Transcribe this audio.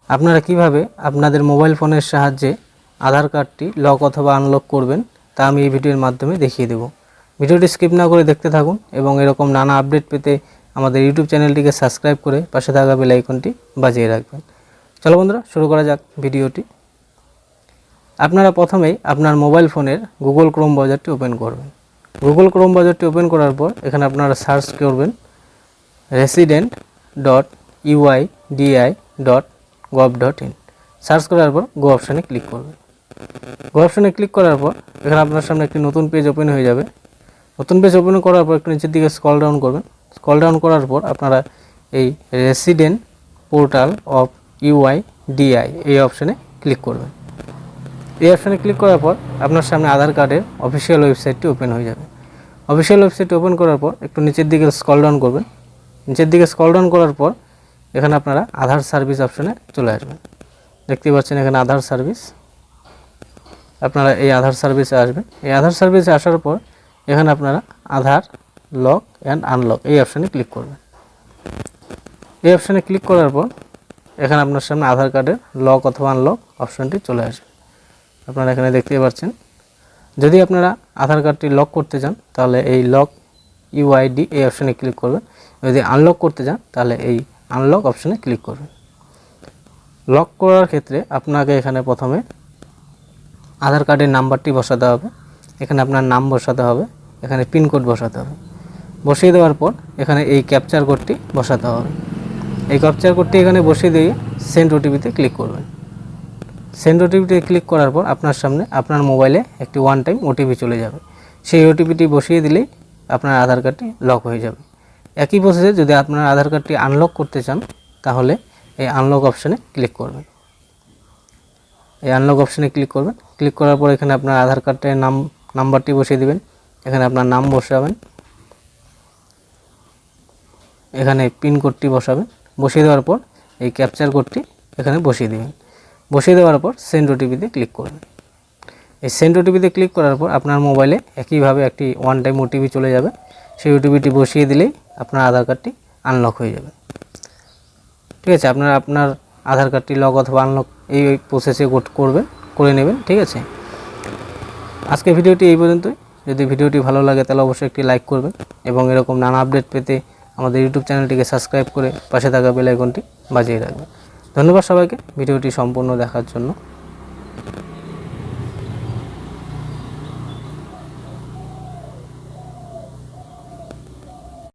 আপনারা কিভাবে আপনাদের মোবাইল ফোনের সাহায্যে আধার কার্ডটি লক অথবা আনলক করবেন তা আমি এই ভিডিওর মাধ্যমে দেখিয়ে দেব। ভিডিওটি স্কিপ না করে দেখতে থাকুন এবং এরকম নানা আপডেট পেতে আমাদের ইউটিউব চ্যানেলটিকে সাবস্ক্রাইব করে পাশে থাকা বেল আইকনটি বাজিয়ে রাখবেন। চলো বন্ধুরা, শুরু করা যাক ভিডিওটি। আপনারা প্রথমেই আপনার মোবাইল ফোনের গুগল ক্রোম ব্রাউজারটি ওপেন করবেন। গুগল ক্রোম ব্রাউজারটি ওপেন করার পর এখানে আপনারা সার্চ করবেন resident.uidi.gov.in। সার্চ করার পর গো অপশানে ক্লিক করবেন। গো অপশানে ক্লিক করার পর এখানে আপনার সামনে একটি নতুন পেজ ওপেন হয়ে যাবে। নতুন পেজ ওপেন করার পর একটু নিচের দিকে স্ক্রল ডাউন করবেন। স্ক্রল ডাউন করার পর আপনারা এই রেসিডেন্ট পোর্টাল অফ ইউআইডিআই এই অপশানে ক্লিক করবেন। এই অপশানে ক্লিক করার পর আপনার সামনে আধার কার্ডের অফিসিয়াল ওয়েবসাইটটি ওপেন হয়ে যাবে। অফিসিয়াল ওয়েবসাইটটি ওপেন করার পর একটু নিচের দিকে স্ক্রল ডাউন করবেন। নিচের দিকে স্ক্রল ডাউন করার পর এখানে আপনারা আধার সার্ভিস অপশানে চলে আসবেন। দেখতে পাচ্ছেন এখানে আধার সার্ভিস। আপনারা এই আধার সার্ভিসে আসবেন। এই আধার সার্ভিসে আসার পর এখানে আপনারা আধার লক অ্যান্ড আনলক এই অপশানে ক্লিক করবেন। এই অপশানে ক্লিক করার পর এখানে আপনার সামনে আধার কার্ডের লক অথবা আনলক অপশানটি চলে আসবে। আপনারা এখানে দেখতে পাচ্ছেন। যদি আপনারা আধার কার্ডটি লক করতে চান তাহলে এই লক ইউআইডি এই অপশানে ক্লিক করবেন। যদি আনলক করতে চান তাহলে এই আনলক অপশানে ক্লিক করবেন। লক করার ক্ষেত্রে আপনাকে এখানে প্রথমে আধার কার্ডের নাম্বারটি বসাতে হবে। এখানে আপনার নাম বসাতে হবে, এখানে পিনকোড বসাতে হবে। বসিয়ে দেওয়ার পর এখানে এই ক্যাপচার কোডটি বসাতে হবে। এই ক্যাপচার কোডটি এখানে বসিয়ে দিয়ে সেন্ড ওটিপিতে ক্লিক করবেন। সেন্ড ওটিপিতে ক্লিক করার পর আপনার সামনে আপনার মোবাইলে একটি ওয়ান টাইম ওটিপি চলে যাবে। সেই ওটিপিটি বসিয়ে দিলেই আপনার আধার কার্ডটি লক হয়ে যাবে। একই প্রসেসে যদি আপনার আধার কার্ডটি আনলক করতে চান তাহলে এই আনলক অপশানে ক্লিক করবেন। এই আনলক অপশানে ক্লিক করবেন। ক্লিক করার পর এখানে আপনার আধার কার্ডের নাম্বারটি বসিয়ে দিবেন। এখানে আপনার নাম বসাবেন, এখানে পিনকোডটি বসাবেন। বসিয়ে দেওয়ার পর এই ক্যাপচার কোডটি এখানে বসিয়ে দিবেন। বসিয়ে দেওয়ার পর সেন্ড ওটিপিতে ক্লিক করবেন। এই সেন্ড ওটিপিতে ক্লিক করার পর আপনার মোবাইলে একইভাবে একটি ওয়ান টাইম ওটিপি চলে যাবে। সেই ওটিপিটি বসিয়ে দিলেই আপনার আধার কার্ডটি আনলক হয়ে যাবে। ঠিক আছে, আপনারা আপনার আধার কার্ডটি লক অথবা আনলক এই প্রসেসে করে নেবেন। ঠিক আছে, আজকে ভিডিওটি এই পর্যন্তই। যদি ভিডিওটি ভালো লাগে তাহলে অবশ্যই একটি লাইক করবেন এবং এরকম নানা আপডেট পেতে আমাদের ইউটিউব চ্যানেলটিকে সাবস্ক্রাইব করে পাশে থাকা বেল আইকনটি বাজিয়ে রাখবেন। ধন্যবাদ সবাইকে ভিডিওটি সম্পূর্ণ দেখার জন্য।